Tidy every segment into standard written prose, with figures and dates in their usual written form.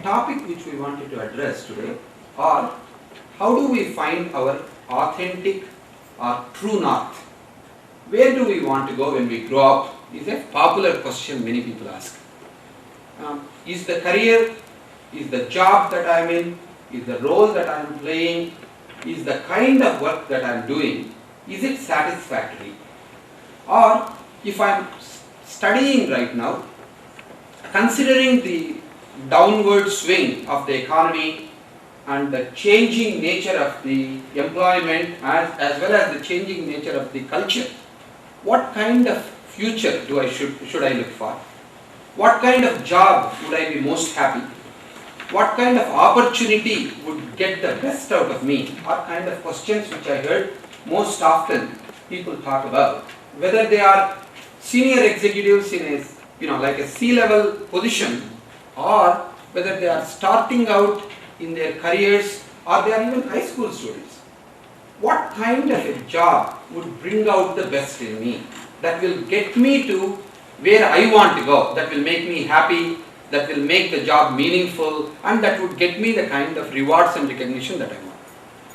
topic which we wanted to address today are how do we find our authentic or true north? Where do we want to go when we grow up? Is a popular question many people ask. Is the career, is the job that I am in, is the role that I am playing, is the kind of work that I am doing, is it satisfactory? Or if I am studying right now, considering the downward swing of the economy and the changing nature of the employment as well as the changing nature of the culture, what kind of future should I look for? What kind of job would I be most happy? What kind of opportunity would get the best out of me? Are kind of questions which I heard most often people talk about. Whether they are senior executives in like a C-level position, or whether they are starting out in their careers, or they are even high school students. What kind of a job would bring out the best in me, that will get me to where I want to go, that will make me happy, that will make the job meaningful, and that would get me the kind of rewards and recognition that I want?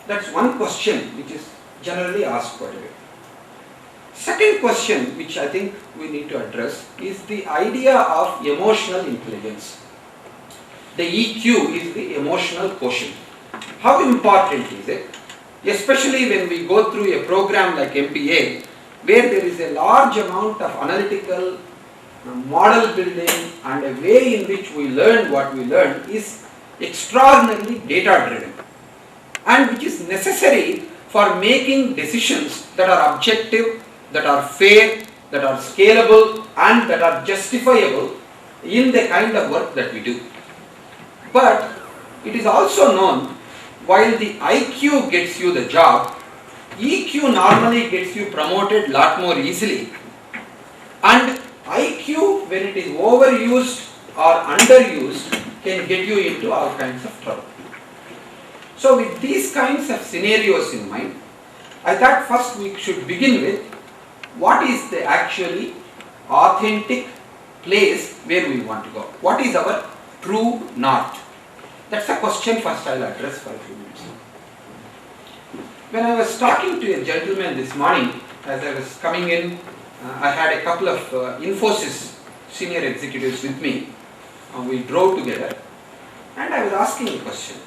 That's one question which is generally asked quite a bit. Second question which I think we need to address is the idea of emotional intelligence. The EQ is the emotional quotient. How important is it? Especially when we go through a program like MBA, where there is a large amount of analytical model building and a way in which we learn what we learn is extraordinarily data driven, and which is necessary for making decisions that are objective, that are fair, that are scalable, and that are justifiable in the kind of work that we do. But it is also known, while the IQ gets you the job, EQ normally gets you promoted a lot more easily, and IQ, when it is overused or underused, can get you into all kinds of trouble. So with these kinds of scenarios in mind, I thought first we should begin with what is the actually authentic place where we want to go. What is our true north? That's a question first I'll address for a few minutes. When I was talking to a gentleman this morning, as I was coming in, I had a couple of Infosys senior executives with me. We drove together, and I was asking a question.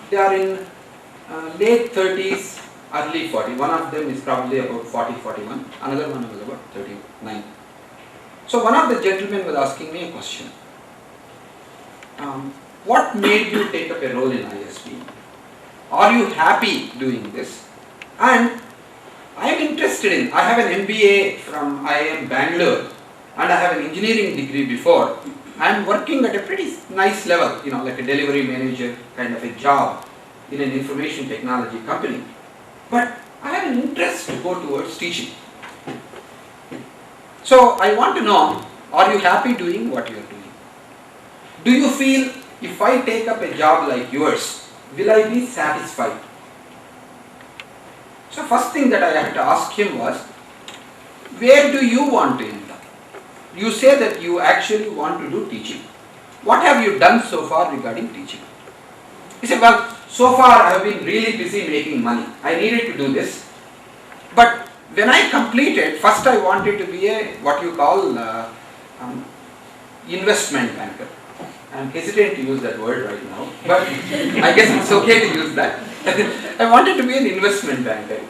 They are in late 30s, early 40s. One of them is probably about 40, 41. Another one was about 39. So one of the gentlemen was asking me a question. What made you take up a role in ISB? Are you happy doing this? And I am interested in, I have an MBA from IIM Bangalore, and I have an engineering degree before. I am working at a pretty nice level, like a delivery manager kind of a job in an information technology company. But I have an interest to go towards teaching. So I want to know, are you happy doing what you are doing? Do you feel if I take up a job like yours, will I be satisfied? So first thing that I had to ask him was, where do you want to end up? You say that you actually want to do teaching. What have you done so far regarding teaching? He said, well, so far I have been really busy making money. I needed to do this. But when I completed, first I wanted to be a what you call investment banker. I am hesitant to use that word right now, but I guess it's okay to use that. I wanted to be an investment banker.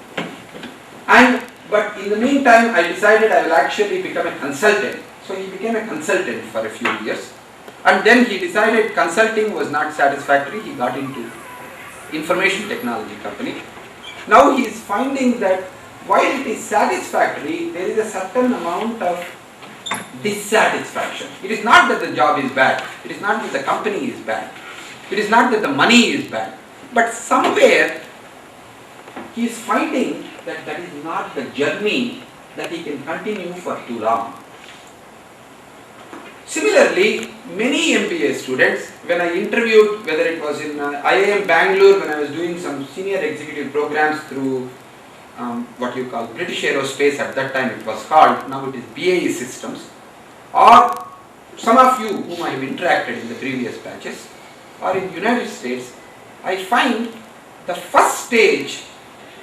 But in the meantime, I decided I will actually become a consultant. So he became a consultant for a few years. And then he decided consulting was not satisfactory. He got into information technology company. Now he is finding that while it is satisfactory, there is a certain amount of dissatisfaction. It is not that the job is bad. It is not that the company is bad. It is not that the money is bad. But somewhere he is finding that that is not the journey that he can continue for too long. Similarly, many MBA students, when I interviewed, whether it was in IIM Bangalore, when I was doing some senior executive programs through what you call British Aerospace, at that time it was called, now it is BAE Systems, or some of you whom I have interacted in the previous batches or in United States, I find the first stage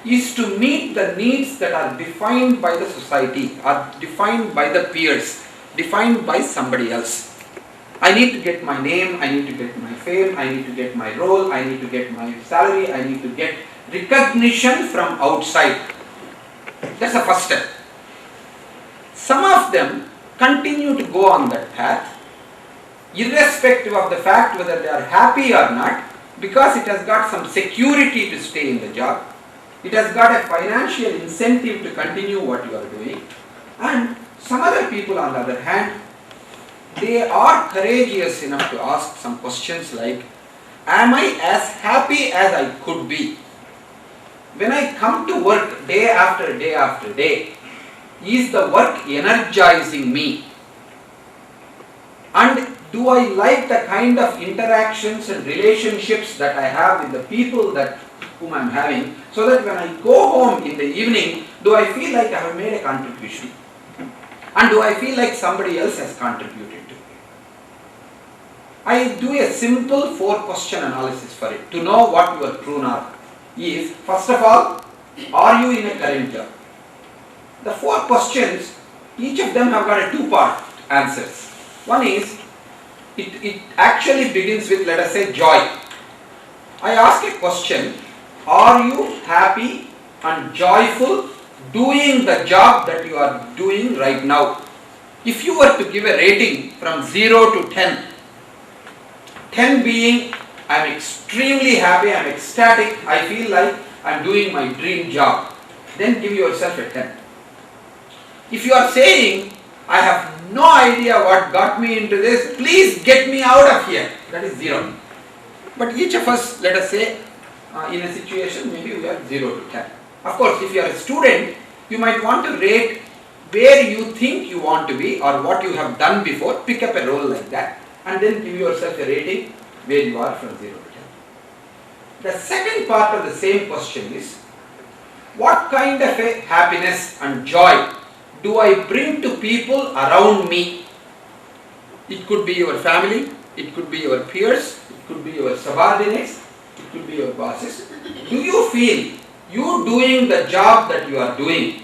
is to meet the needs that are defined by the society, are defined by the peers, defined by somebody else. I need to get my name, I need to get my fame, I need to get my role, I need to get my salary, I need to get recognition from outside. That's the first step. Some of them continue to go on that path, irrespective of the fact whether they are happy or not, because it has got some security to stay in the job. It has got a financial incentive to continue what you are doing. And some other people, on the other hand, they are courageous enough to ask some questions like, am I as happy as I could be? When I come to work day after day after day, is the work energizing me? And do I like the kind of interactions and relationships that I have with the people whom I am having, so that when I go home in the evening, do I feel like I have made a contribution? And do I feel like somebody else has contributed to it? I do a simple 4-question analysis for it to know what your true north is. First of all, are you in a current job? The 4 questions, each of them have got a 2-part answers. One is, it actually begins with, let us say, joy. I ask a question, are you happy and joyful doing the job that you are doing right now? If you were to give a rating from 0 to 10, 10 being I am extremely happy, I am ecstatic, I feel like I am doing my dream job, then give yourself a 10. If you are saying, I have no idea what got me into this, please get me out of here, that is 0. But each of us, let us say, in a situation, maybe we are 0 to 10. Of course, if you are a student, you might want to rate where you think you want to be or what you have done before, pick up a role like that, and then give yourself a rating where you are from 0 to 10. The second part of the same question is, what kind of a happiness and joy do I bring to people around me? It could be your family, it could be your peers, it could be your subordinates, it could be your bosses. Do you feel you doing the job that you are doing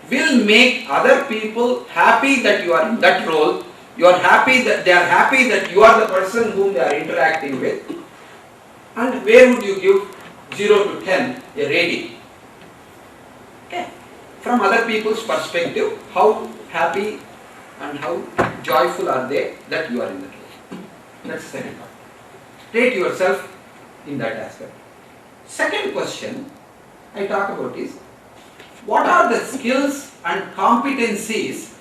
will make other people happy that you are in that role? You are happy that they are happy that you are the person whom they are interacting with. And where would you give 0 to 10 a rating? Okay. From other people's perspective, how happy and how joyful are they that you are in that role? That's the second part. Rate yourself in that aspect. Second question I talk about is, what are the skills and competencies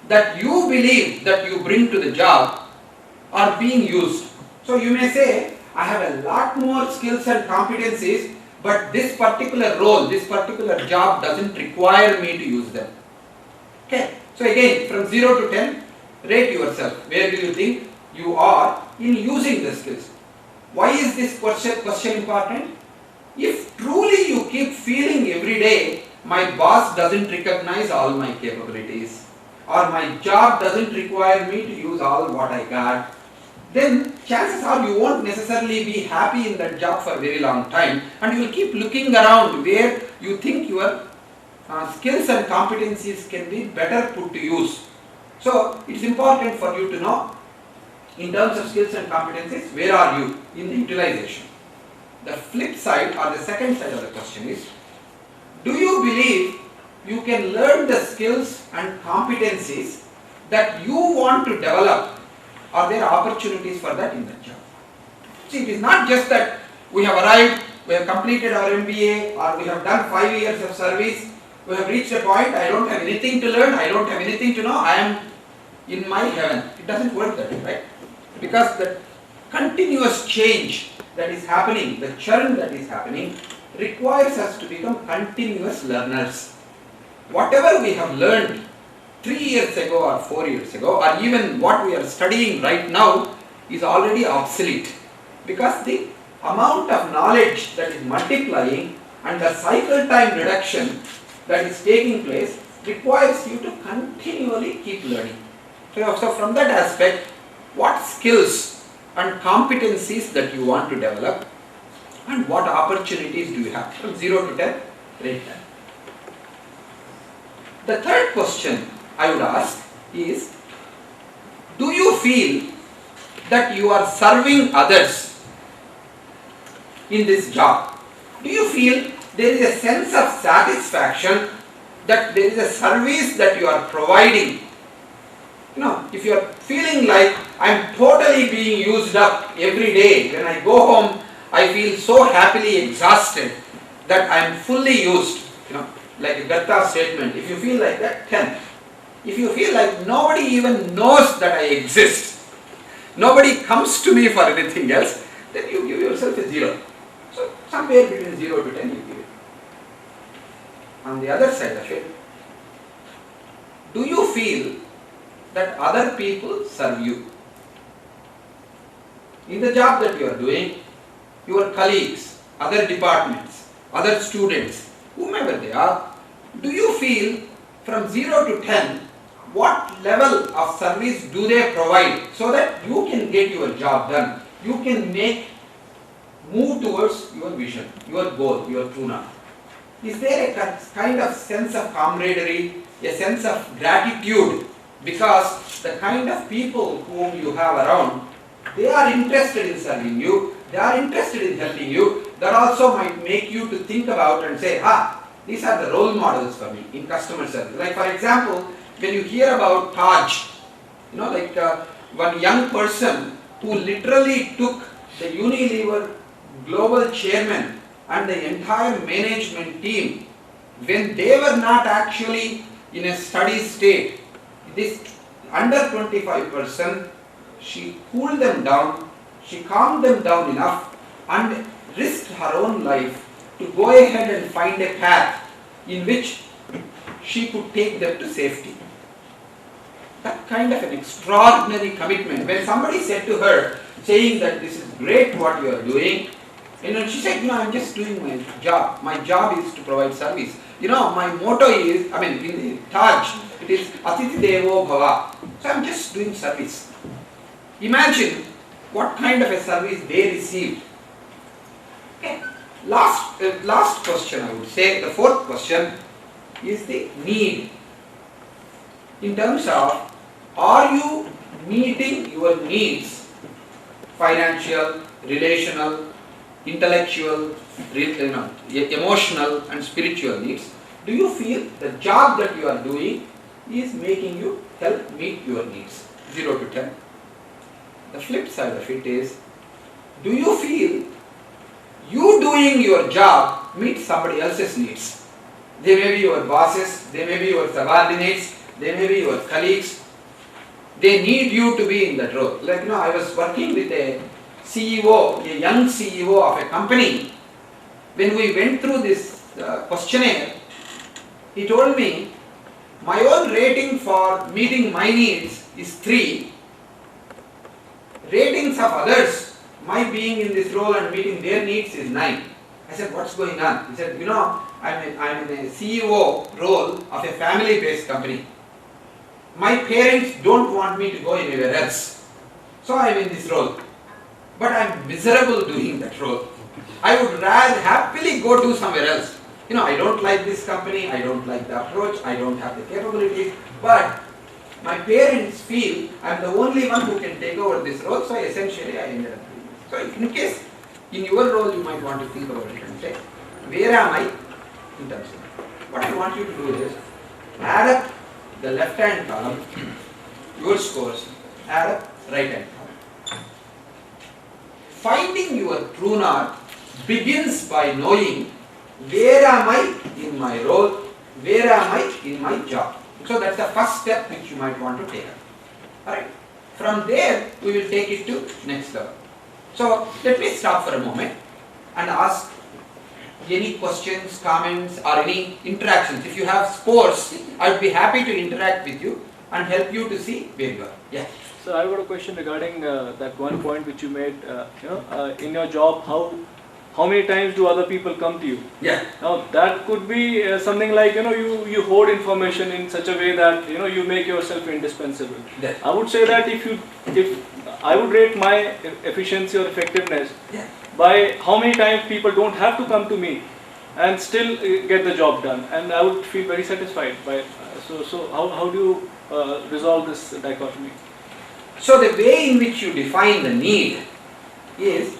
that you believe that you bring to the job are being used? So you may say, I have a lot more skills and competencies, but this particular role, this particular job doesn't require me to use them. Okay. So again, from 0 to 10, rate yourself. Where do you think you are in using the skills? Why is this question important? If truly you keep feeling every day, my boss doesn't recognize all my capabilities, or my job doesn't require me to use all what I got, then chances are you won't necessarily be happy in that job for a very long time, and you will keep looking around where you think your skills and competencies can be better put to use. So it's important for you to know, in terms of skills and competencies, where are you in the utilization? The flip side or the second side of the question is, do you believe you can learn the skills and competencies that you want to develop? Are there opportunities for that in the job? See, it is not just that we have arrived, we have completed our MBA, or we have done 5 years of service, we have reached a point, I don't have anything to learn, I don't have anything to know, I am in my heaven. It doesn't work that way, right? Because the continuous change that is happening, the churn that is happening, requires us to become continuous learners. Whatever we have learned 3 years ago or 4 years ago, or even what we are studying right now, is already obsolete, because the amount of knowledge that is multiplying and the cycle time reduction that is taking place requires you to continually keep learning. So from that aspect, what skills and competencies that you want to develop, and what opportunities do you have from 0 to 10, rate 10. The third question I would ask is, do you feel that you are serving others in this job? Do you feel there is a sense of satisfaction that there is a service that you are providing? You know, if you are feeling like I am totally being used up every day, when I go home I feel so happily exhausted that I am fully used, you know, like a Gatta statement. If you feel like that, 10. If you feel like nobody even knows that I exist, nobody comes to me for anything else, then you give yourself a 0. So somewhere between 0 to 10 you give it. On the other side of it, do you feel that other people serve you? In the job that you are doing, your colleagues, other departments, other students, whomever they are, do you feel from 0 to 10, what level of service do they provide so that you can get your job done? You can move towards your vision, your goal, your true north. Is there a kind of sense of camaraderie, a sense of gratitude, because the kind of people whom you have around, they are interested in serving you, they are interested in helping you. That also might make you to think about and say, these are the role models for me in customer service. Like for example, when you hear about Taj, you know, like one young person who literally took the Unilever global chairman and the entire management team when they were not actually in a steady state. This under 25%, she cooled them down, she calmed them down enough and risked her own life to go ahead and find a path in which she could take them to safety. That kind of an extraordinary commitment. When somebody said to her, saying that this is great what you are doing, she said, I'm just doing my job. My job is to provide service. My motto is, in the Taj, it is Atiti Devo Bhava. So I'm just doing service. Imagine what kind of a service they received. Okay. Last question I would say, the fourth question is the need. In terms of, are you meeting your needs, financial, relational, intellectual, emotional and spiritual needs? Do you feel the job that you are doing is making you help meet your needs? 0 to 10. The flip side of it is, do you feel you doing your job meets somebody else's needs? They may be your bosses, they may be your subordinates, they may be your colleagues. They need you to be in that role. Like, I was working with a CEO, a young CEO of a company. When we went through this questionnaire, he told me, my own rating for meeting my needs is 3. Ratings of others, my being in this role and meeting their needs is 9. I said, what's going on? He said, I'm in a CEO role of a family-based company. My parents don't want me to go anywhere else. So I'm in this role. But I'm miserable doing that role. I would rather happily go do somewhere else. I don't like this company, I don't like the approach, I don't have the capabilities, but my parents feel I'm the only one who can take over this role, so essentially I ended up doing this. So in case, in your role you might want to think about it and say, where am I in terms of? What I want you to do is, add up the left hand column, your scores, add up right hand column. Finding your true north begins by knowing where am I in my role, where am I in my job. So that's the first step which you might want to take up. Alright. From there we will take it to next level. So let me stop for a moment and ask any questions, comments or any interactions. If you have scores, I would be happy to interact with you and help you to see where you are. Yeah. So I've got a question regarding that one point which you made. In your job, how many times do other people come to you? Yeah. Now that could be something like, you hoard information in such a way that you make yourself indispensable. Yeah. I would say that if I would rate my efficiency or effectiveness Yeah. by how many times people don't have to come to me and still get the job done, and I would feel very satisfied by. So how do you resolve this dichotomy? So the way in which you define the need is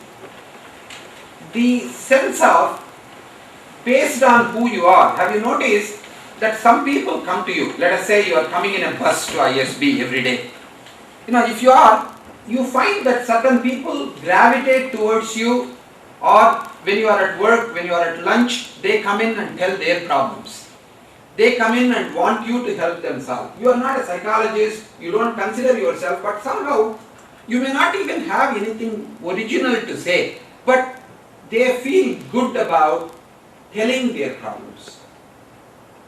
the sense of based on who you are. Have you noticed that some people come to you? Let us say you are coming in a bus to ISB every day. If you find that certain people gravitate towards you, or when you are at work, when you are at lunch, they come in and tell their problems. They come in and want you to help them solve. You are not a psychologist, you don't consider yourself, but somehow you may not even have anything original to say, but they feel good about telling their problems.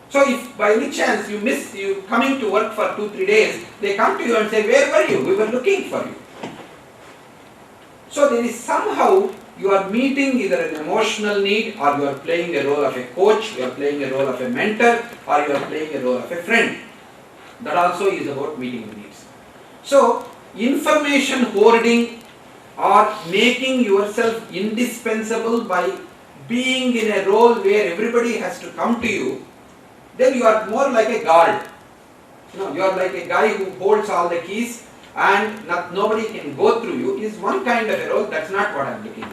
So if by any chance you miss you coming to work for 2-3 days, they come to you and say, where were you? We were looking for you. So there is somehow you are meeting either an emotional need, or you are playing a role of a coach, you are playing a role of a mentor, or you are playing a role of a friend. That also is about meeting needs. So information hoarding or making yourself indispensable by being in a role where everybody has to come to you, then you are more like a guard. You are like a guy who holds all the keys and nobody can go through you, is one kind of a role. That's not what I am looking at.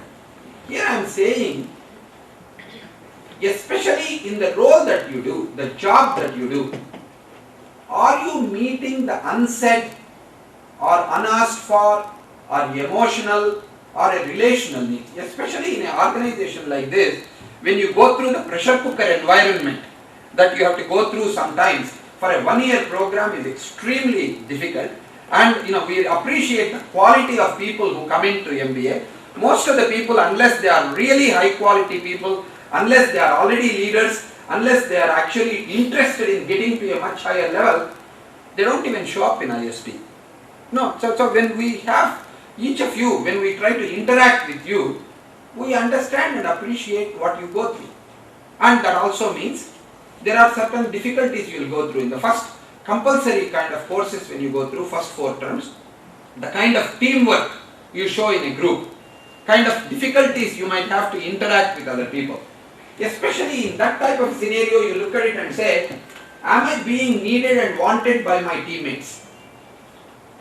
Here I am saying, especially in the role that you do, the job that you do, are you meeting the unsaid or unasked for or emotional or a relational need? Especially in an organization like this, when you go through the pressure cooker environment that you have to go through sometimes, for a 1-year program is extremely difficult, and we appreciate the quality of people who come into MBA. Most of the people, unless they are really high quality people, unless they are already leaders, unless they are actually interested in getting to a much higher level, they don't even show up in ISP. No, so when we have each of you, when we try to interact with you, we understand and appreciate what you go through. And that also means there are certain difficulties you will go through in the first compulsory kind of courses. When you go through first 4 terms, the kind of teamwork you show in a group, kind of difficulties you might have to interact with other people. Especially in that type of scenario, you look at it and say, am I being needed and wanted by my teammates?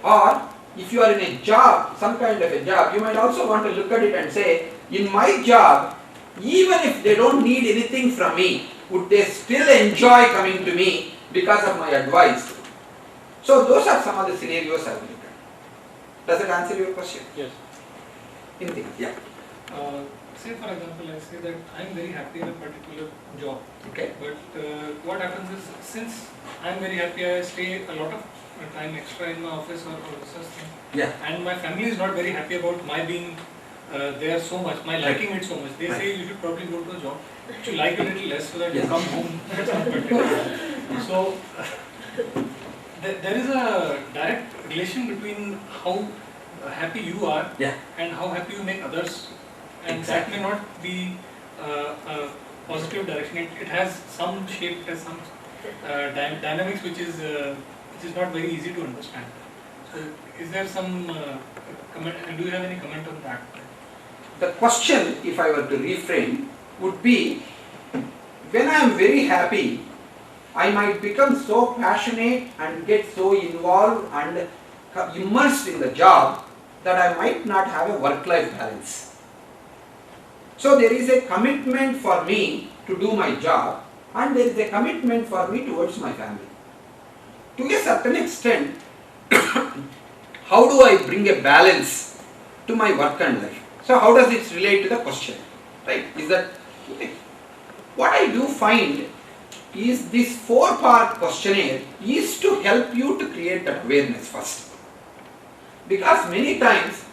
Or if you are in a job, some kind of a job, you might also want to look at it and say, in my job, even if they don't need anything from me, would they still enjoy coming to me because of my advice? So those are some of the scenarios I will look at. Does it answer your question? Yes. Yeah. Say for example, I say that I am very happy in a particular job. Okay. But what happens is, since I am very happy, I stay a lot of time extra in my office or such thing. Yeah. And my family is not very happy about my being there so much, my liking it so much. They say you should probably go to a job which you like a little less, so that you come home at some point. So there is a direct relation between how happy you are and how happy you make others, and that may not be a positive direction. It has some shape, it has some dynamics which is not very easy to understand. So is there some comment, and do you have any comment on that? The question, if I were to reframe, would be, when I am very happy, I might become so passionate and get so involved and immersed in the job that I might not have a work-life balance. So there is a commitment for me to do my job, and there is a commitment for me towards my family. To a certain extent, how do I bring a balance to my work and life? So how does it relate to the question? Right? Is that okay? What I do find is this 4-part questionnaire is to help you to create that awareness first. Because many times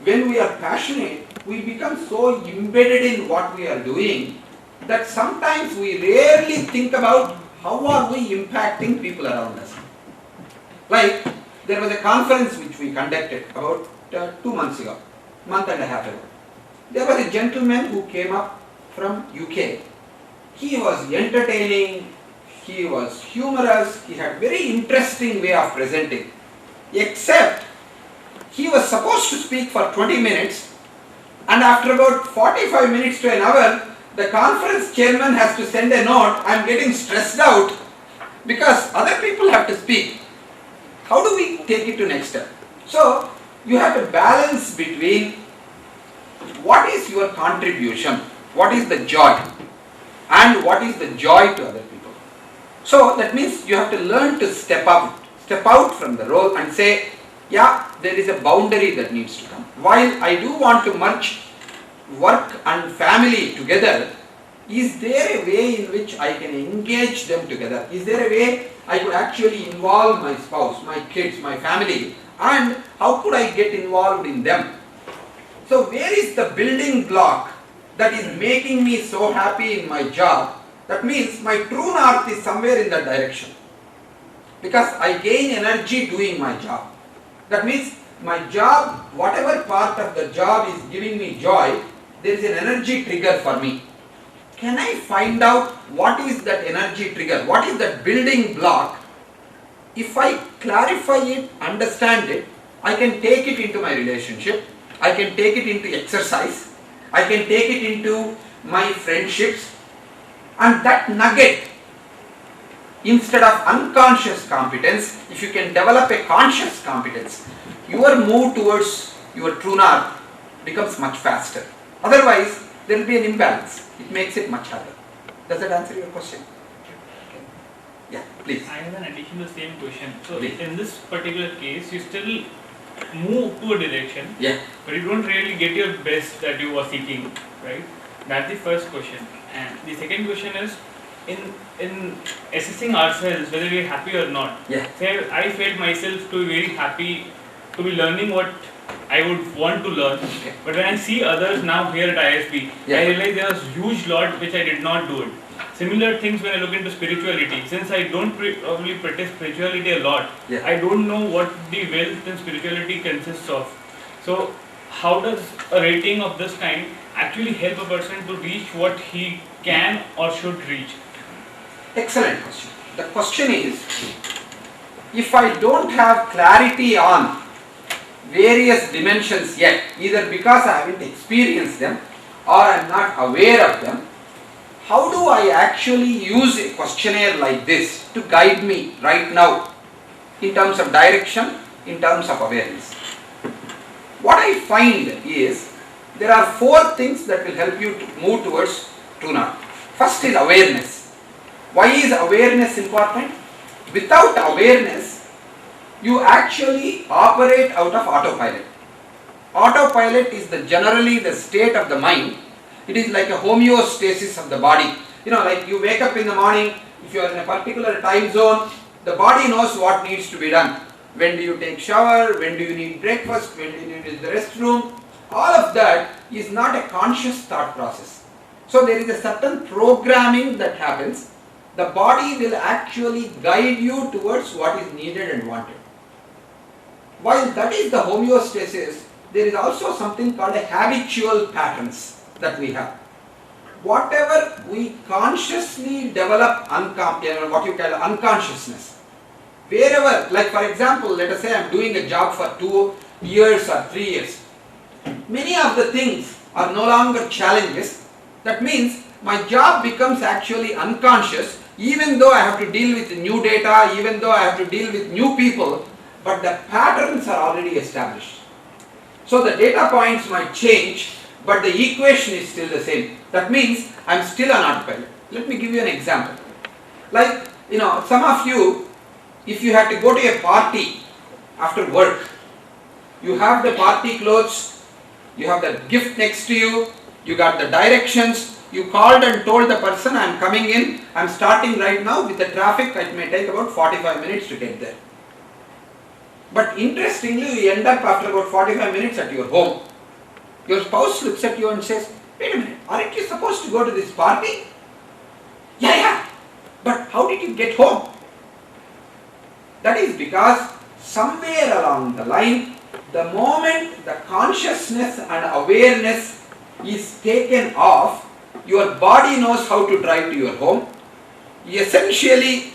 when we are passionate, we become so embedded in what we are doing that sometimes we rarely think about how are we impacting people around us. Like, there was a conference which we conducted about 2 months ago, month and a half ago. There was a gentleman who came up from UK. He was entertaining, he was humorous, he had very interesting way of presenting. Except he was supposed to speak for 20 minutes, and after about 45 minutes to an hour, the conference chairman has to send a note, I am getting stressed out because other people have to speak. How do we take it to next step? So, you have to balance between what is your contribution, what is the joy, and what is the joy to other people. So, that means you have to learn to step out from the role and say, yeah, there is a boundary that needs to come. While I do want to merge work and family together, is there a way in which I can engage them together? Is there a way I could actually involve my spouse, my kids, my family, and how could I get involved in them? So where is the building block that is making me so happy in my job? That means my true north is somewhere in that direction, because I gain energy doing my job. That means my job, whatever part of the job is giving me joy, there is an energy trigger for me. Can I find out what is that energy trigger? What is that building block? If I clarify it, understand it, I can take it into my relationship, I can take it into exercise, I can take it into my friendships, and that nugget, instead of unconscious competence, if you can develop a conscious competence, your move towards your true north becomes much faster. Otherwise, there will be an imbalance. It makes it much harder. Does that answer your question? Okay. Yeah, please. I have an addition to the same question. So, Please. in this particular case, you still move to a direction, Yeah. but you don't really get your best that you were seeking, right? That's the first question. And the second question is, in assessing ourselves whether we are happy or not. Yeah. Say I felt myself to be very happy to be learning what I would want to learn, Okay. but when I see others now here at ISB, Yeah. I realize there was huge lot which I did not do it. Similar things when I look into spirituality. Since I don't probably practice spirituality a lot, Yeah. I don't know what the wealth in spirituality consists of. So, how does a rating of this kind actually help a person to reach what he can or should reach? Excellent question. The question is, if I don't have clarity on various dimensions yet, either because I haven't experienced them or I am not aware of them, how do I actually use a questionnaire like this to guide me right now in terms of direction, in terms of awareness? What I find is, there are 4 things that will help you to move towards true north. First is awareness. Why is awareness important? Without awareness, you actually operate out of autopilot. Autopilot is generally the state of the mind. It is like a homeostasis of the body. Like you wake up in the morning, if you are in a particular time zone, the body knows what needs to be done. When do you take shower? When do you need breakfast? When do you need the restroom? All of that is not a conscious thought process. So there is a certain programming that happens. The body will actually guide you towards what is needed and wanted. While that is the homeostasis, there is also something called a habitual patterns that we have. Whatever we consciously develop, what you call unconsciousness, wherever, like for example, let us say I am doing a job for 2 years or 3 years. Many of the things are no longer challenges. That means my job becomes actually unconscious, even though I have to deal with new data, even though I have to deal with new people, but the patterns are already established. So the data points might change, but the equation is still the same. That means I am still on autopilot. Let me give you an example. Like, some of you, if you had to go to a party after work, you have the party clothes, you have the gift next to you, you got the directions, you called and told the person, I am coming in, I am starting right now. With the traffic, it may take about 45 minutes to get there. But interestingly, you end up after about 45 minutes at your home. Your spouse looks at you and says, wait a minute, aren't you supposed to go to this party? Yeah, but how did you get home? That is because somewhere along the line, the moment the consciousness and awareness is taken off, your body knows how to drive to your home. Essentially,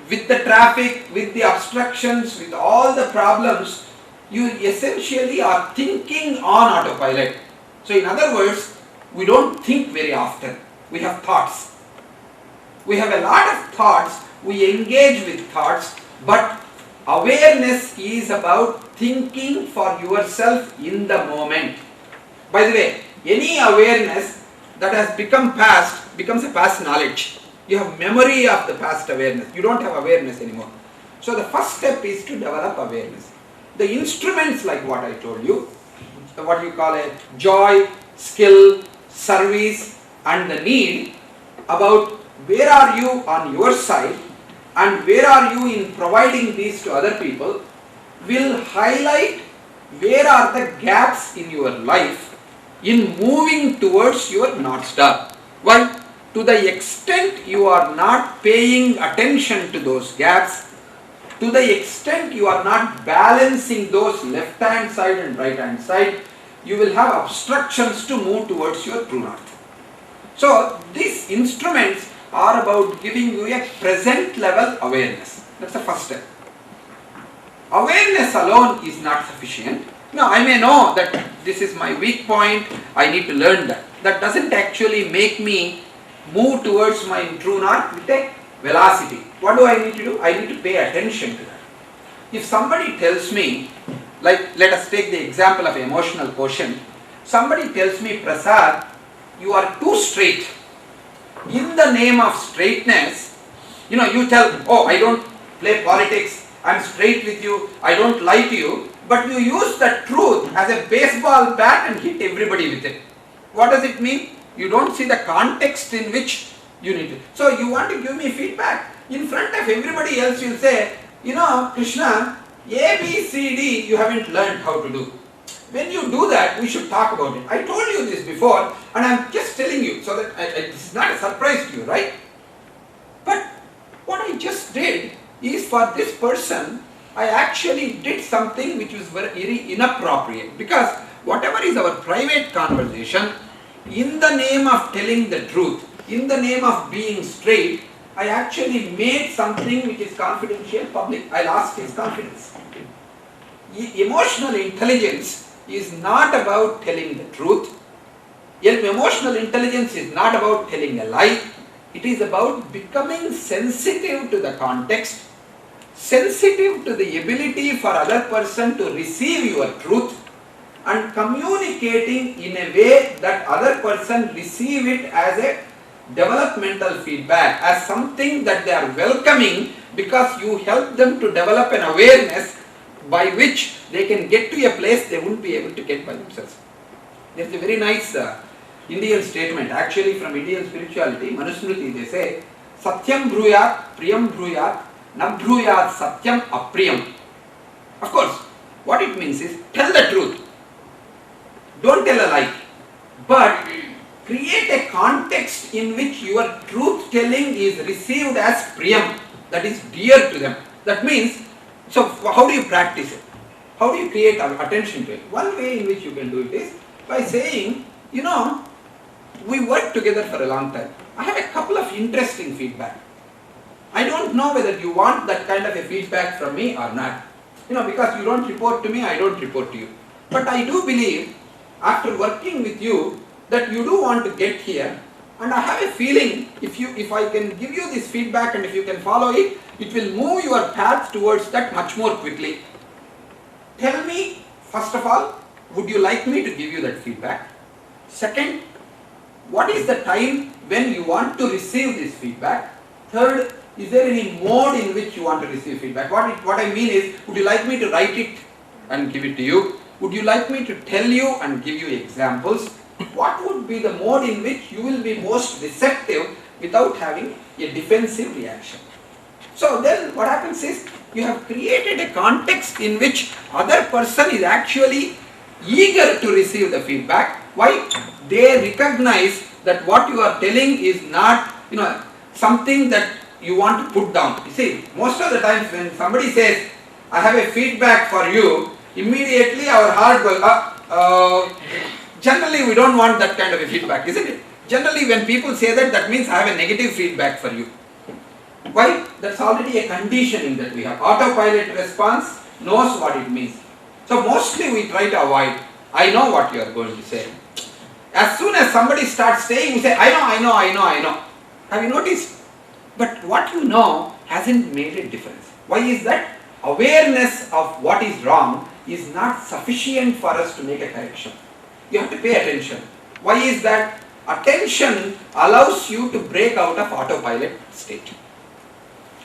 with the traffic, with the obstructions, with all the problems, you essentially are thinking on autopilot. So in other words, we don't think very often. We have thoughts. We have a lot of thoughts, we engage with thoughts, but awareness is about thinking for yourself in the moment. By the way, any awareness that has become past becomes a past knowledge. You have memory of the past awareness. You don't have awareness anymore. So the first step is to develop awareness. The instruments like what I told you, what you call a joy, skill, service and the need, about where are you on your side and where are you in providing these to other people, will highlight where are the gaps in your life in moving towards your North Star. Why? To the extent you are not paying attention to those gaps, to the extent you are not balancing those left hand side and right hand side, you will have obstructions to move towards your true north. So these instruments are about giving you a present level awareness. That's the first step. Awareness alone is not sufficient. Now I may know that this is my weak point, I need to learn that. That doesn't actually make me move towards my true north with a velocity. What do I need to do? I need to pay attention to that. If somebody tells me, like let us take the example of emotional quotient, somebody tells me, Prasad, you are too straight. In the name of straightness, you tell, oh, I don't play politics, I'm straight with you, I don't lie to you, but you use the truth as a baseball bat and hit everybody with it. What does it mean? You don't see the context in which you need to. So you want to give me feedback. In front of everybody else you'll say, Krishna, A, B, C, D you haven't learned how to do. When you do that, we should talk about it. I told you this before and I'm just telling you so that this is not a surprise to you, right? But what I just did is for this person, I actually did something which was very inappropriate, because whatever is our private conversation, in the name of telling the truth, in the name of being straight, I actually made something which is confidential public. I lost his confidence. Emotional intelligence is not about telling the truth. Emotional intelligence is not about telling a lie. It is about becoming sensitive to the context, sensitive to the ability for other person to receive your truth, and communicating in a way that other person receive it as a developmental feedback, as something that they are welcoming, because you help them to develop an awareness by which they can get to a place they wouldn't be able to get by themselves. There's a very nice Indian statement, actually from Indian spirituality, Manusmriti, they say, Satyam bruyat, priyam bruyat, na bruyat satyam apriyam. Of course, what it means is, tell the truth. Don't tell a lie. But create a context in which your truth telling is received as priyam, that is dear to them. That means, so how do you practice it? How do you create attention to it? One way in which you can do it is by saying, we worked together for a long time. I have a couple of interesting feedback. I don't know whether you want that kind of a feedback from me or not. Because you don't report to me, I don't report to you. But I do believe, after working with you, that you do want to get here, and I have a feeling if I can give you this feedback and if you can follow it, it will move your path towards that much more quickly. Tell me, first of all, would you like me to give you that feedback? Second, what is the time when you want to receive this feedback? Third, is there any mode in which you want to receive feedback? What I mean is, would you like me to write it and give it to you? Would you like me to tell you and give you examples? What would be the mode in which you will be most receptive without having a defensive reaction? So then what happens is, you have created a context in which other person is actually eager to receive the feedback. Why? They recognize that what you are telling is not, something that you want to put down. You see, most of the times when somebody says, I have a feedback for you, immediately our heart goes, Generally, we don't want that kind of a feedback, isn't it? Generally, when people say that, that means I have a negative feedback for you. Why? That's already a conditioning that we have. Autopilot response knows what it means. So mostly we try to avoid, I know what you are going to say. As soon as somebody starts saying, we say, I know. Have you noticed? But what you know hasn't made a difference. Why is that? Awareness of what is wrong is not sufficient for us to make a correction. You have to pay attention. Why is that? Attention allows you to break out of autopilot state.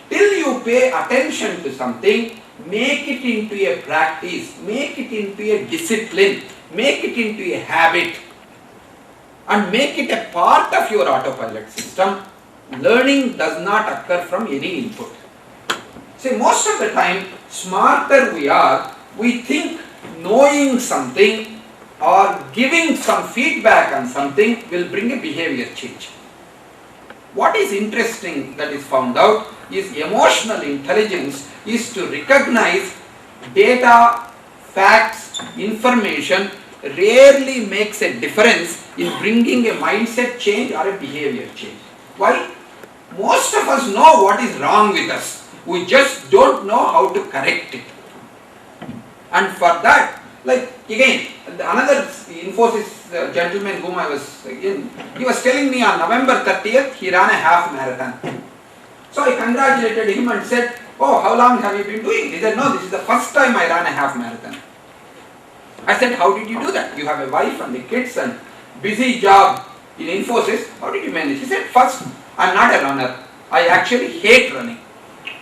Till you pay attention to something, make it into a practice, make it into a discipline, make it into a habit, and make it a part of your autopilot system. Learning does not occur from any input. See, most of the time, smarter we are, we think knowing something or giving some feedback on something will bring a behavior change. What is interesting that is found out is emotional intelligence is to recognize data, facts, information rarely makes a difference in bringing a mindset change or a behavior change. Why? Most of us know what is wrong with us. We just don't know how to correct it. And for that, like again, another Infosys gentleman whom I was in, he was telling me on November 30th, he ran a half marathon. So I congratulated him and said, oh, how long have you been doing? He said, no, this is the first time I ran a half marathon. I said, how did you do that? You have a wife and the kids and busy job in Infosys. How did you manage? He said, first, I'm not a runner. I actually hate running.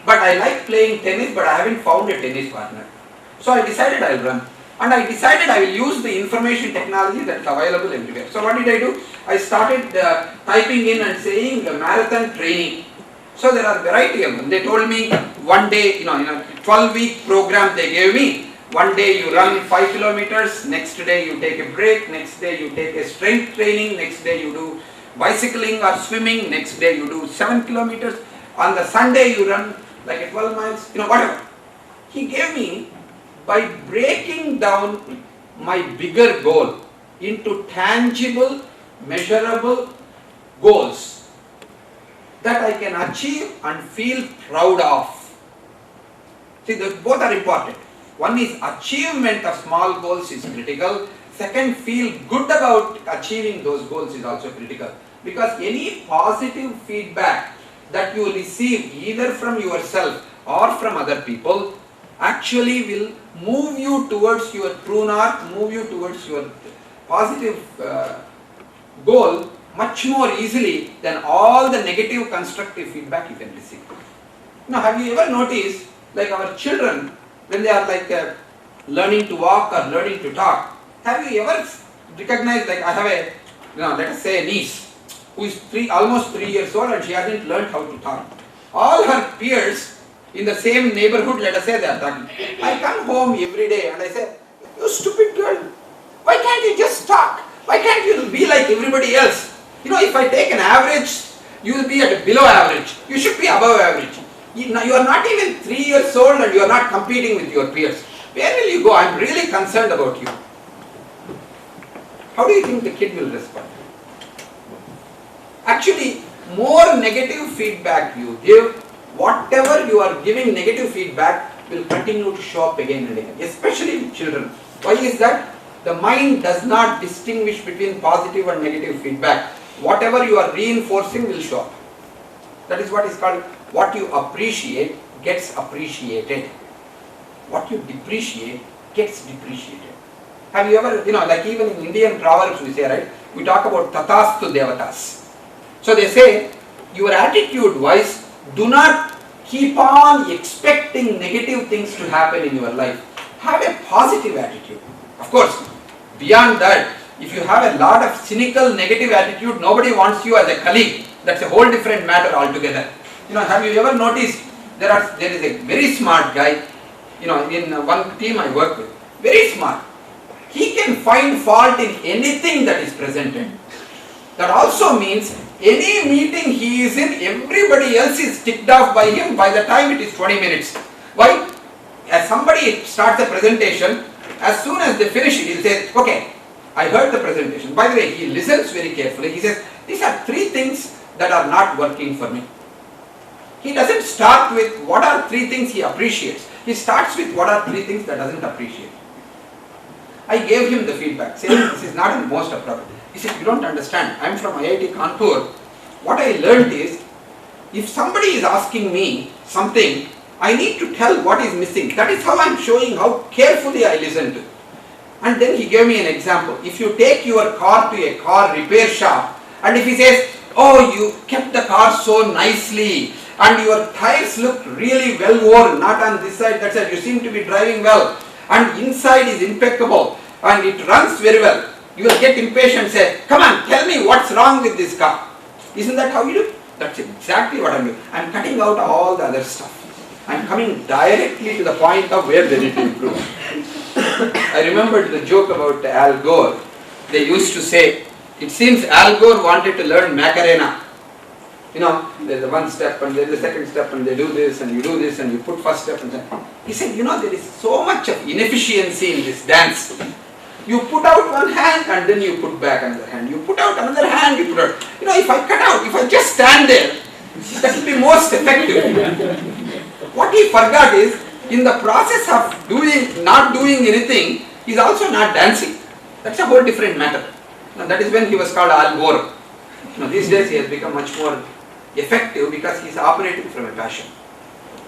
But I like playing tennis, but I haven't found a tennis partner. So I decided I'll run. And I decided I will use the information technology that's available everywhere. So what did I do? I started typing in and saying marathon training. So there are a variety of them. They told me one day, in a 12-week program they gave me. One day you run 5 kilometers, next day you take a break, next day you take a strength training, next day you do bicycling or swimming, next day you do 7 kilometers. On the Sunday you run like a 12 miles, whatever. He gave me, by breaking down my bigger goal into tangible, measurable goals that I can achieve and feel proud of. See, both are important. One is achievement of small goals is critical. Second, feel good about achieving those goals is also critical. Because any positive feedback that you receive either from yourself or from other people actually will move you towards your true north, move you towards your positive goal much more easily than all the negative constructive feedback you can receive. Now, have you ever noticed, like our children, when they are like learning to walk or learning to talk, have you ever recognized, like I have a, let us say a niece who is almost 3 years old and she hasn't learned how to talk. All her peers in the same neighborhood, let us say they are talking. I come home every day and I say, you stupid girl, why can't you just talk? Why can't you be like everybody else? If I take an average, you will be at below average. You should be above average. You are not even 3 years old and you are not competing with your peers. Where will you go? I am really concerned about you. How do you think the kid will respond? Actually, more negative feedback you give, whatever you are giving negative feedback will continue to show up again and again, especially with children. Why is that? The mind does not distinguish between positive and negative feedback. Whatever you are reinforcing will show up. That is what is called, what you appreciate gets appreciated. What you depreciate gets depreciated. Have you ever, like even in Indian proverbs we say, right? We talk about tatastu devatas. So they say, your attitude wise, do not keep on expecting negative things to happen in your life. Have a positive attitude. Of course, beyond that, if you have a lot of cynical, negative attitude, nobody wants you as a colleague. That's a whole different matter altogether. Have you ever noticed there is a very smart guy, in one team I work with, very smart. He can find fault in anything that is presented. That also means any meeting he is in, everybody else is ticked off by him by the time it is 20 minutes. Why? As somebody starts a presentation, as soon as they finish it, he'll say, okay, I heard the presentation. By the way, he listens very carefully. He says, these are 3 things that are not working for me. He doesn't start with what are 3 things he appreciates. He starts with what are 3 things that doesn't appreciate. I gave him the feedback saying this is not the most appropriate. He said, you don't understand. I'm from IIT Kanpur. What I learned is, if somebody is asking me something, I need to tell what is missing. That is how I'm showing how carefully I listen to. And then he gave me an example. If you take your car to a car repair shop, and if he says, oh, you kept the car so nicely, and your tires look really well worn, not on this side, that side, you seem to be driving well, and inside is impeccable, and it runs very well, you will get impatient and say, come on, tell me what's wrong with this car. Isn't that how you do? That's exactly what I'm doing. I'm cutting out all the other stuff. I'm coming directly to the point of where they need to improve. I remembered the joke about Al Gore. They used to say, it seems Al Gore wanted to learn Macarena. You know, there's the 1 step and there's the 2nd step and they do this and you do this and you put 1st step and then. He said, you know, there is so much of inefficiency in this dance. You put out one hand and then you put back another hand. You put out another hand, you put out. You know, if I cut out, if I just stand there, that will be most effective. What he forgot is, in the process of not doing anything, he is also not dancing. That's a whole different matter. And that is when he was called Al Gore. Now, these days he has become much more effective because he is operating from a passion.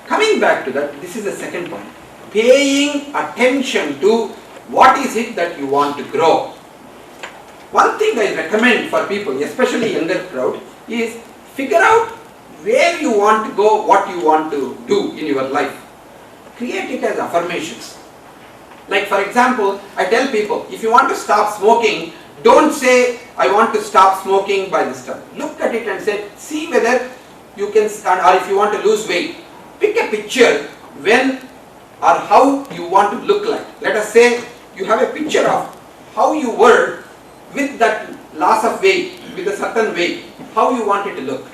Coming back to that, this is the second point. Paying attention to what is it that you want to grow. One thing I recommend for people, especially younger crowd, is figure out where you want to go, what you want to do in your life. Create it as affirmations. Like for example, I tell people, if you want to stop smoking, don't say, I want to stop smoking by this time. Look at it and say, see whether you can stand, or if you want to lose weight, pick a picture when or how you want to look like. Let us say you have a picture of how you were with that loss of weight, with a certain weight, how you want it to look.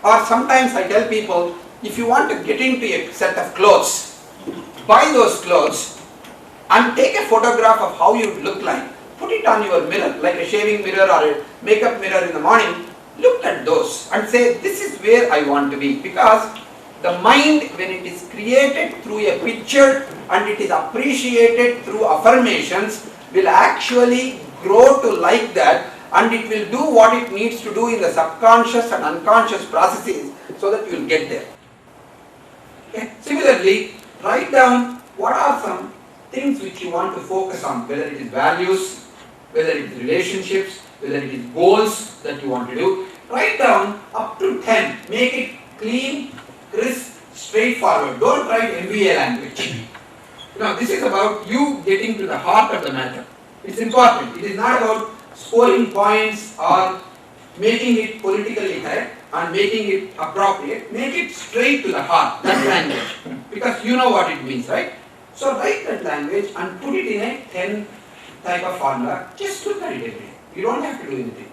Or sometimes I tell people, if you want to get into a set of clothes, buy those clothes and take a photograph of how you look like. Put it on your mirror, like a shaving mirror or a makeup mirror in the morning. Look at those and say, this is where I want to be. Because the mind, when it is created through a picture and it is appreciated through affirmations, will actually grow to like that, and it will do what it needs to do in the subconscious and unconscious processes so that you will get there. Okay. Similarly, write down what are some things which you want to focus on, whether it is values, whether it is relationships, whether it is goals that you want to do. Write down up to 10. Make it clean, crisp, straightforward. Don't write MBA language. This is about you getting to the heart of the matter. It's important. It is not about scoring points or making it politically correct and making it appropriate. Make it straight to the heart, that language. Because you know what it means, right? So write that language and put it in a 10 type of formula. Just look at it every day. You don't have to do anything.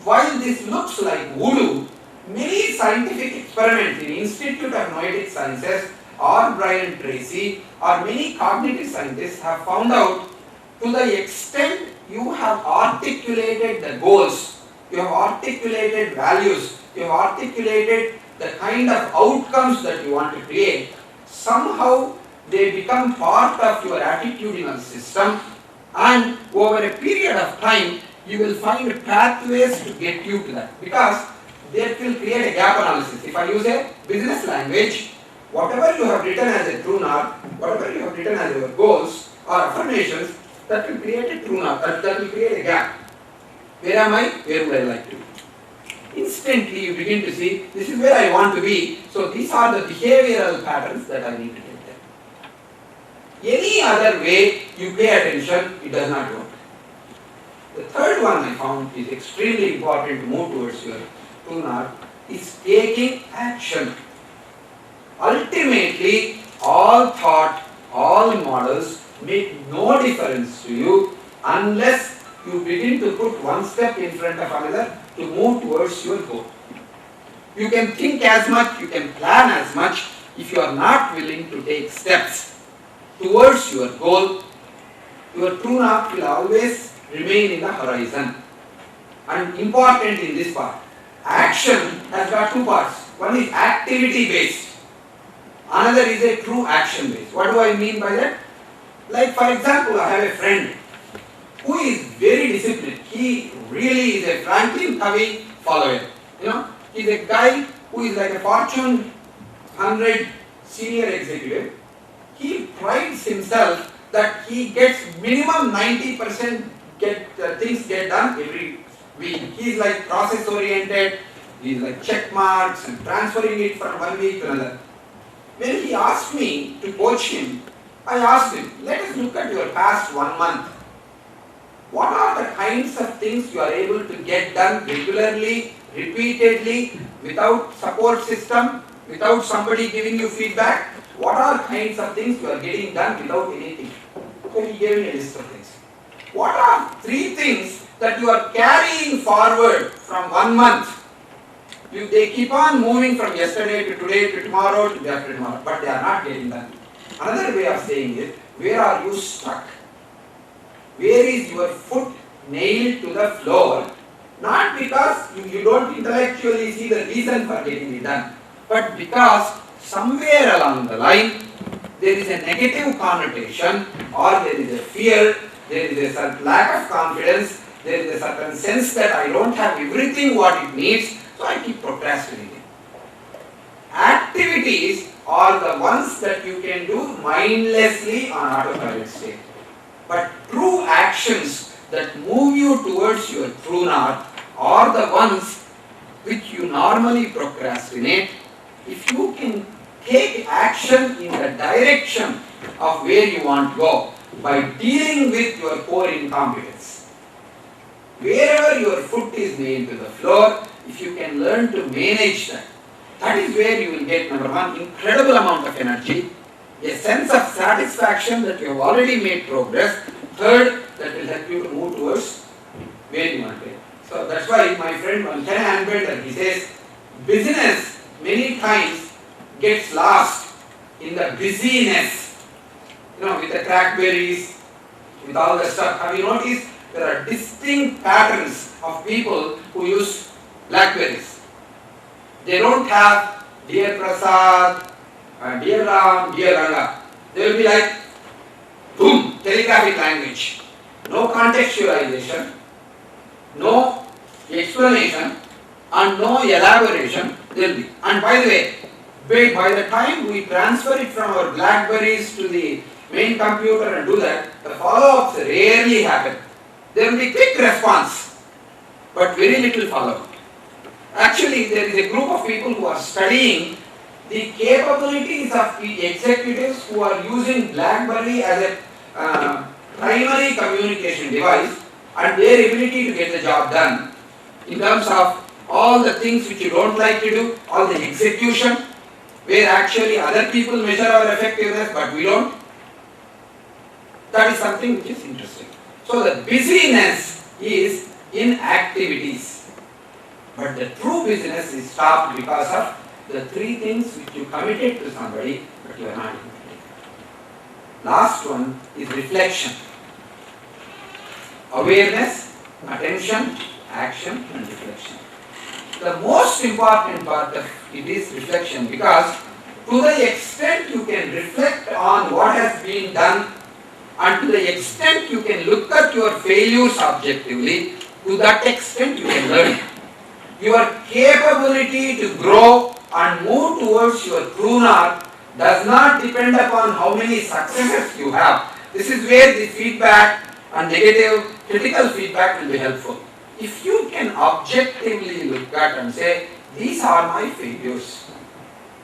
While this looks like voodoo, many scientific experiments in Institute of Noetic Sciences or Brian Tracy or many cognitive scientists have found out, to the extent you have articulated the goals, you have articulated values, you have articulated the kind of outcomes that you want to create, somehow they become part of your attitudinal system, and over a period of time you will find pathways to get you to that, because they will create a gap analysis. If I use a business language, whatever you have written as a true north, whatever you have written as your goals or affirmations, that will create a true north, that will create a gap. Where am I? Where would I like to be? Instantly you begin to see, this is where I want to be, so these are the behavioral patterns that I need to get there. Any other way you pay attention, it does not work. The third one I found is extremely important to move towards your true north, is taking action. Ultimately, all thought, all models make no difference to you unless you begin to put one step in front of another to move towards your goal. You can think as much, you can plan as much, if you are not willing to take steps towards your goal, your true north will always remain in the horizon. And important in this part, action has got two parts. One is activity based, another is a true action based. What do I mean by that? Like for example, I have a friend who is very disciplined. He really is a Franklin Covey follower. You know, he's a guy who is like a Fortune 100 senior executive. He prides himself that he gets minimum 90% things get done every week. He's like process oriented. He's like check marks and transferring it from one week to another. When he asked me to coach him, I asked him, let us look at your past 1 month. What are the kinds of things you are able to get done regularly, repeatedly, without support system, without somebody giving you feedback? What are kinds of things you are getting done without anything? So he gave me a list of things. What are 3 things that you are carrying forward from 1 month? They keep on moving from yesterday to today to tomorrow to day after tomorrow, but they are not getting done. Another way of saying it, where are you stuck? Where is your foot nailed to the floor? Not because you don't intellectually see the reason for getting it done, but because somewhere along the line there is a negative connotation, or there is a fear, there is a certain lack of confidence, there is a certain sense that I don't have everything what it needs, so I keep procrastinating. Activities are the ones that you can do mindlessly on autopilot state. But true actions that move you towards your true north are the ones which you normally procrastinate. If you can take action in the direction of where you want to go by dealing with your core incompetence, wherever your foot is nailed to the floor, if you can learn to manage that, that is where you will get, number one, incredible amount of energy, a sense of satisfaction that you have already made progress. Third, that will help you to move towards where you want to be. So that's why my friend Ken Anbender, he says, business many times gets lost in the busyness. You know, with the crackberries, with all the stuff. Have you noticed there are distinct patterns of people who use blackberries? They don't have dear Prasad, dear Ram, dear Ranga. They will be like, boom, telegraphic language. No contextualization, no explanation, and no elaboration. There will be. And by the way, by the time we transfer it from our blackberries to the main computer and do that, the follow-ups rarely happen. There will be quick response, but very little follow-up. Actually, there is a group of people who are studying the capabilities of the executives who are using BlackBerry as a primary communication device and their ability to get the job done in terms of all the things which you don't like to do, all the execution, where actually other people measure our effectiveness but we don't. That is something which is interesting. So the busyness is in activities. But the true business is stopped because of the 3 things which you committed to somebody but you are not implementing. Last one is reflection. Awareness, attention, action and reflection. The most important part of it is reflection, because to the extent you can reflect on what has been done and to the extent you can look at your failures objectively, to that extent you can learn. Your capability to grow and move towards your true north does not depend upon how many successes you have. This is where the feedback and negative critical feedback will be helpful. If you can objectively look at and say, these are my failures,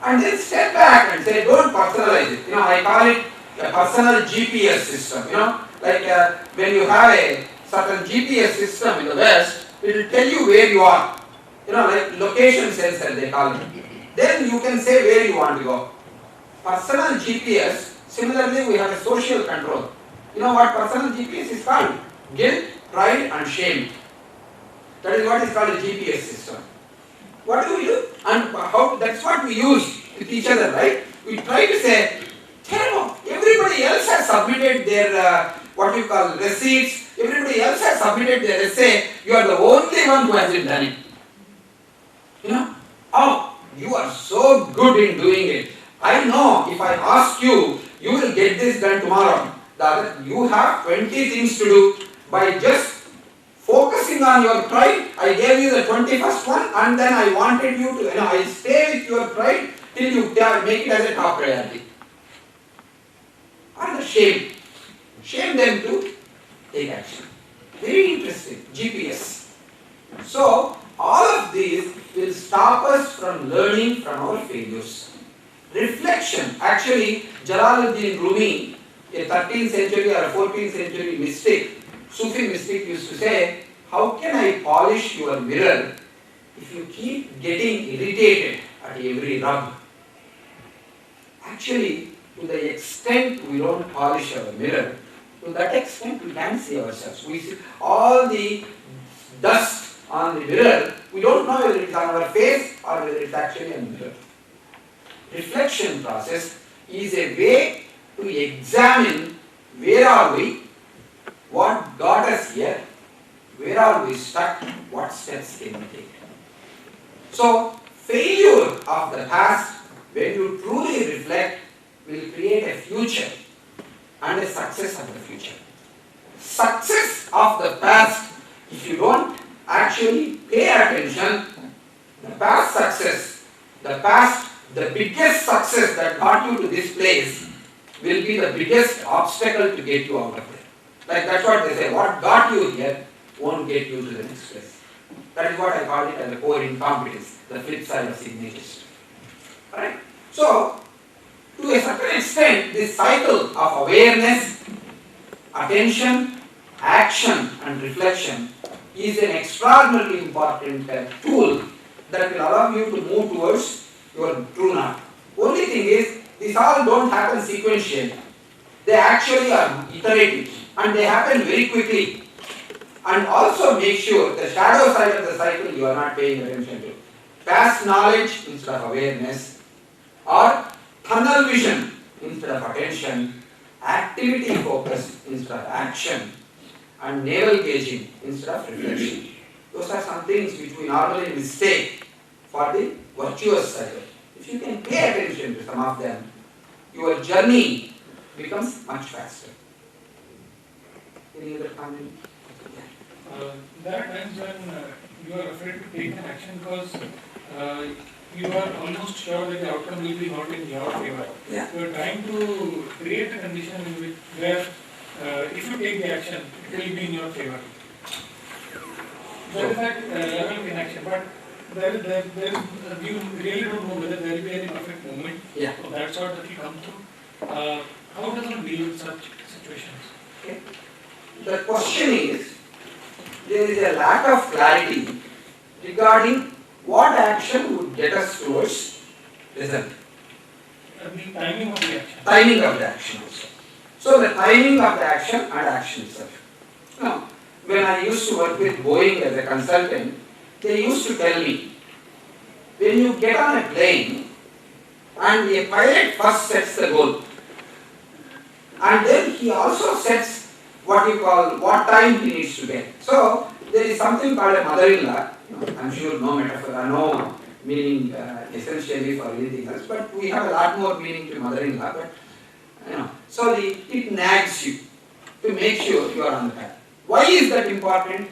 and then step back and say, don't personalize it. You know, I call it a personal GPS system. You know, like when you have a certain GPS system in the West, it will tell you where you are. You know, like location sensor they call it. Then you can say where you want to go. Personal GPS, similarly we have a social control. You know what personal GPS is called? Guilt, pride and shame. That is what is called a GPS system. What do we do? And how? That's what we use with each other, right? We try to say, everybody else has submitted their what you call receipts, everybody else has submitted their essay, you are the only one who hasn't done it. You know, oh, you are so good in doing it. I know if I ask you, you will get this done tomorrow. You have 20 things to do. By just focusing on your pride, I gave you the 21st one, and then I wanted you to, I stay with your pride till you make it as a top priority. And the shame. Shame them to take action. Very interesting. GPS. So, all of these will stop us from learning from our failures. Reflection. Actually, Jalaluddin Rumi, a 13th century or a 14th century mystic, Sufi mystic, used to say, how can I polish your mirror if you keep getting irritated at every rub? Actually, to the extent we don't polish our mirror, to that extent we can see ourselves. We see all the dust on the mirror, we don't know whether it's on our face or whether it's actually on the mirror. Reflection process is a way to examine where are we, what got us here, where are we stuck, what steps can we take. So, failure of the past, when you truly reflect, will create a future and a success of the future. Success of the past, if you don't actually pay attention, the past success, the biggest success that got you to this place will be the biggest obstacle to get you out of it. Like that's what they say, what got you here won't get you to the next place. That is what I call it as the core incompetence, the flip side of signatures. Alright? So, to a certain extent, this cycle of awareness, attention, action and reflection is an extraordinarily important tool that will allow you to move towards your true north. Only thing is, these all don't happen sequentially. They actually are iterative and they happen very quickly. And also make sure the shadow side of the cycle you are not paying attention to. Past knowledge instead of awareness, or tunnel vision instead of attention, activity focus instead of action, and navel gazing instead of reflection. Those are some things which we normally mistake for the virtuous cycle. If you can pay attention to some of them, your journey becomes much faster. Any other comment? There are times when you are afraid to take an action because you are almost sure that the outcome will be not in your favor. Yeah. You are trying to create a condition in which where if you take the action, it will be in your favor. There is that level of inaction, but you really don't know whether there will be any perfect moment of that sort that will come through. How does one deal with such situations? Okay. The question is, there is a lack of clarity regarding what action would get us towards result. The timing of the action. Timing of the action also. So the timing of the action and action itself. Now, when I used to work with Boeing as a consultant, they used to tell me, when you get on a plane and the pilot first sets the goal, and then he also sets what time he needs to get. So there is something called a mother-in-law. I'm sure no metaphor, no meaning essentially for anything else, but we have a lot more meaning to mother-in-law. But so it nags you to make sure you are on the path. Why is that important?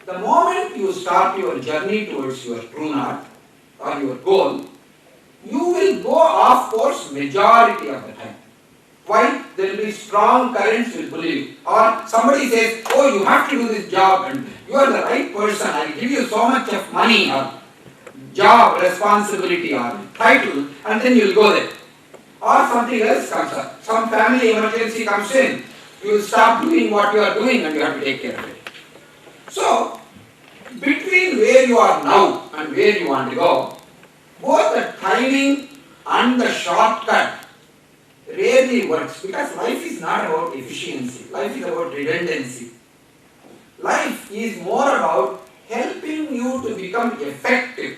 The moment you start your journey towards your true north or your goal, you will go off course majority of the time. Why? There will be strong currents will pull you. Or somebody says, oh, you have to do this job and you are the right person, I will give you so much of money or job, responsibility or title, and then you will go there. Or something else comes up. Some family emergency comes in. You will stop doing what you are doing and you have to take care of it. So, between where you are now and where you want to go, both the timing and the shortcut rarely works, because life is not about efficiency. Life is about redundancy. Life is more about helping you to become effective.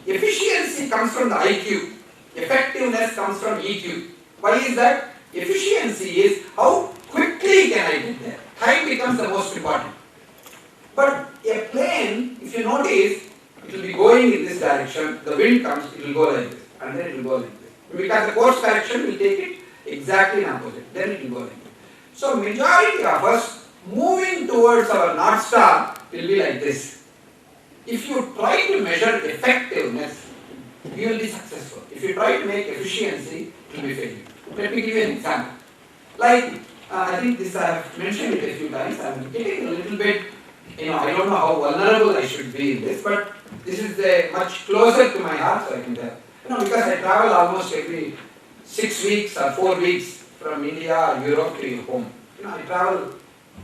Efficiency comes from the IQ. Effectiveness comes from EQ. Why is that? Efficiency is how quickly quickly can I get there? Time becomes the most important. But a plane, if you notice, it will be going in this direction, the wind comes, it will go like this, and then it will go like this. Because the course correction will take it exactly in opposite, then it will go like this. So majority of us moving towards our North Star will be like this. If you try to measure effectiveness, you will be successful. If you try to make efficiency, it will be failure. Let me give you an example. Like, I think this I have mentioned it a few times, I am getting a little bit, I don't know how vulnerable I should be in this, but this is much closer to my heart, so I can tell. Because I travel almost every 6 weeks or 4 weeks from India or Europe to home. I travel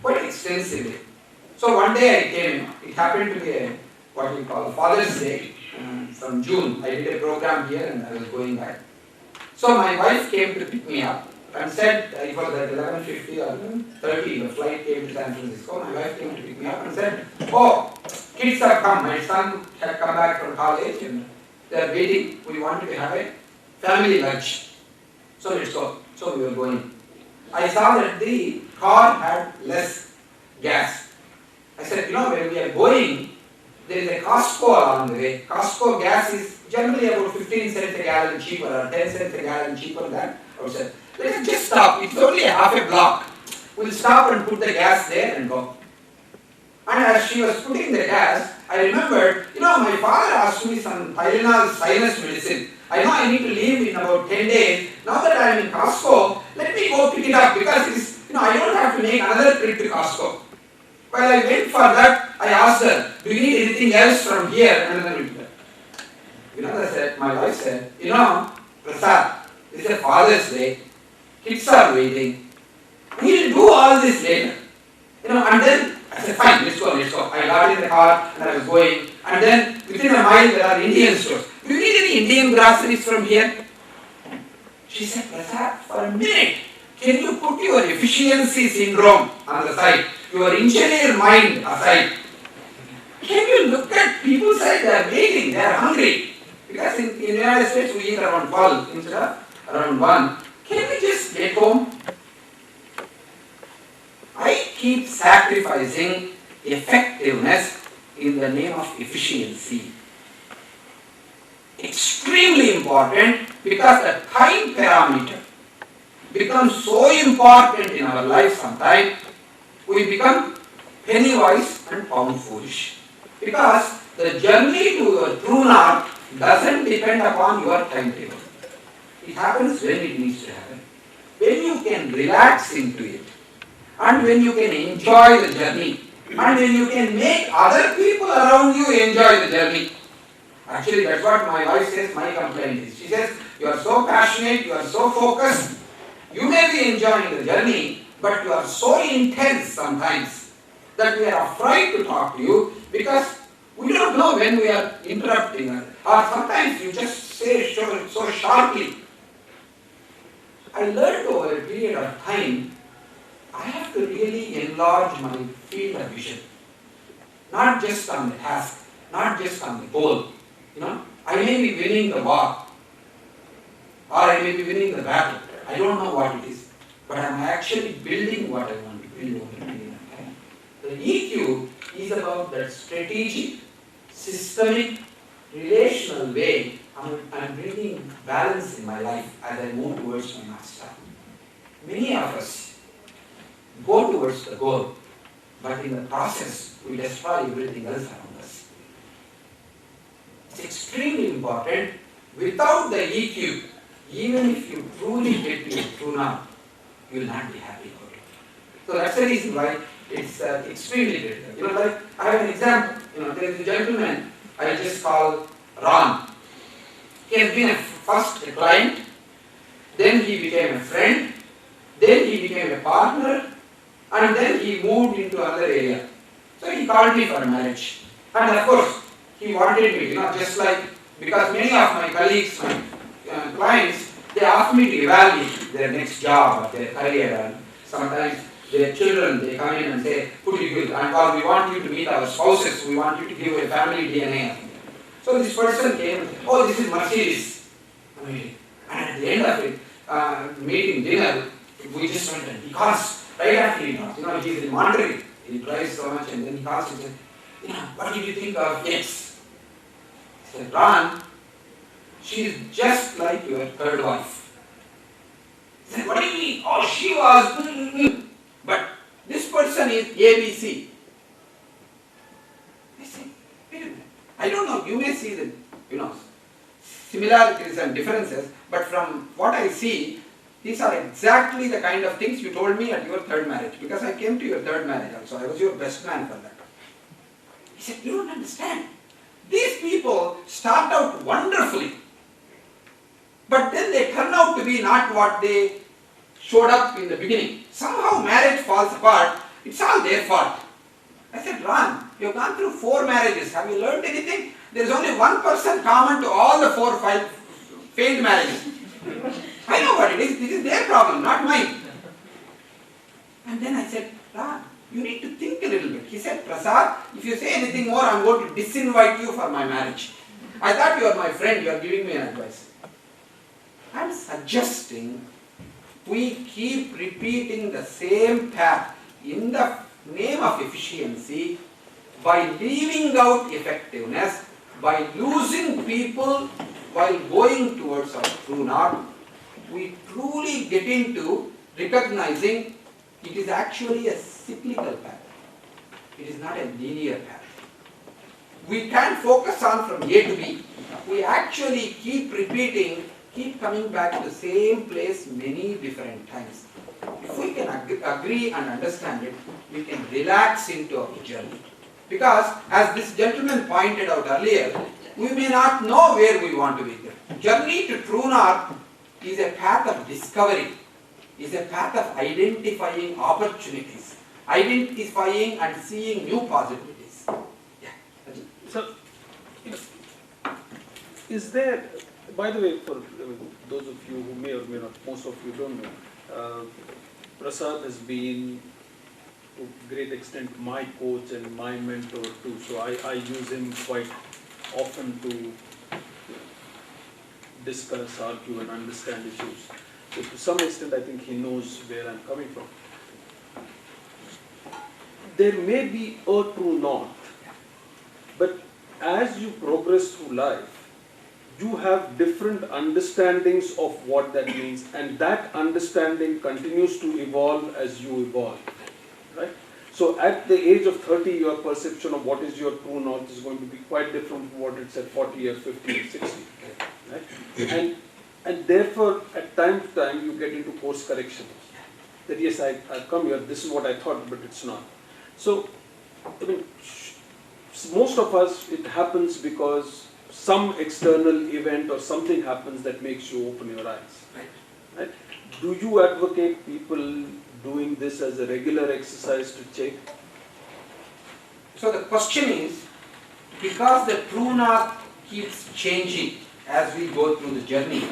quite extensively. So one day I came, it happened to be what we call Father's Day, from June. I did a program here and I was going back. So my wife came to pick me up and said, it was at 11:50 or 11:30, the flight came to San Francisco. My wife came to pick me up and said, oh, kids have come. My son had come back from college and they are waiting. We wanted to have a family lunch. So let's go. So we were going. I saw that the car had less gas. I said, when we are going, there is a Costco along the way. Costco gas is generally about 15 cents a gallon cheaper or 10 cents a gallon cheaper than outside. Let's just stop. It's only half a block. We'll stop and put the gas there and go. And as she was putting the gas, I remembered, my father asked me some Tylenol sinus medicine. I know I need to leave in about 10 days. Now that I am in Costco, let me go pick it up because it is, I don't have to make another trip to Costco. While I went for that, I asked her, do you need anything else from here? And then my wife said, Prasad, this is a Father's Day. Kids are waiting. We will do all this later. And then I said, fine, let's go. I got in the car and I was going. And then within a mile there are Indian stores. Do you need any Indian groceries from here? She said, Prasad, for a minute, can you put your efficiency syndrome on the side, your engineer mind aside? Can you look at people's side, they are waiting, they are hungry. Because in the United States we eat around 12 instead of around 1. Can we just get home? I keep sacrificing effectiveness in the name of efficiency. Extremely important because the time parameter becomes so important in our life sometimes, we become penny wise and pound foolish. Because the journey to your true north doesn't depend upon your timetable. It happens when it needs to happen. When you can relax into it, and when you can enjoy the journey, and when you can make other people around you enjoy the journey. Actually, that's what my wife says, my complaint is. She says, you are so passionate, you are so focused, you may be enjoying the journey, but you are so intense sometimes that we are afraid to talk to you because we don't know when we are interrupting her. Or sometimes you just say so sharply. I learned over a period of time, I have to really enlarge my field of vision. Not just on the task, not just on the goal. I may be winning the war, or I may be winning the battle. I don't know what it is, but I am actually building what I want to build over a period of time. The EQ is about that strategic, systemic, relational way I'm bringing balance in my life as I move towards my master. Many of us go towards the goal, but in the process we destroy everything else around us. It's extremely important. Without the EQ, even if you truly get to your true north, you will not be happy about it. So that's the reason why it's extremely critical. Like I have an example. There is a gentleman I just call Ron. He has been first a client, then he became a friend, then he became a partner, and then he moved into another area. So he called me for a marriage. And of course, he wanted me, just like, because many of my colleagues, my clients, they ask me to evaluate their next job or their career, and sometimes their children, they come in and say, could you give, or we want you to meet our spouses, we want you to give a family DNA. So this person came and said, oh, this is Mercedes. And at the end of it, meeting dinner, we just went, and because right after he talks, he is in Monterey, he drives so much, and then he asks, he said, what did you think of X? He said, Ron, she is just like your third wife. He said, what do you mean? Oh, she was, but this person is ABC. I said, wait a minute, I don't know, you may see the, similarities and differences, but from what I see, these are exactly the kind of things you told me at your third marriage, because I came to your third marriage also. I was your best man for that. He said, you don't understand. These people start out wonderfully, but then they turn out to be not what they showed up in the beginning. Somehow marriage falls apart. It's all their fault. I said, Ron, you've gone through 4 marriages. Have you learned anything? There's only one person common to all the 4 or 5 failed marriages. I know what it is. This is their problem, not mine. And then I said, Ron, you need to think a little bit. He said, Prasad, if you say anything more, I'm going to disinvite you for my marriage. I thought you are my friend. You are giving me an advice. I'm suggesting we keep repeating the same path in the name of efficiency by leaving out effectiveness, by losing people while going towards our true north. We truly get into recognizing it is actually a cyclical path. It is not a linear path. We can't focus on from A to B. We actually keep repeating, keep coming back to the same place many different times. If we can agree and understand it, we can relax into our journey. Because as this gentleman pointed out earlier, we may not know where we want to be there. Journey to true north is a path of discovery, is a path of identifying opportunities, identifying and seeing new possibilities. Yeah. So, is there, by the way, for those of you who may or may not, most of you don't know, Prasad has been to a great extent my coach and my mentor too. So I use him quite often to discuss, argue and understand issues. So to some extent I think he knows where I'm coming from. There may be a true north, but as you progress through life, you have different understandings of what that means, and that understanding continues to evolve as you evolve, right? So at the age of 30, your perception of what is your true north is going to be quite different from what it's at 40 or 50 or 60, right? And therefore, at time to time, you get into course correction. That yes, I've come here, this is what I thought, but it's not. So, I mean, most of us, it happens because some external event or something happens that makes you open your eyes. Right? Do you advocate people doing this as a regular exercise to check? So the question is, because the true north keeps changing as we go through the journey,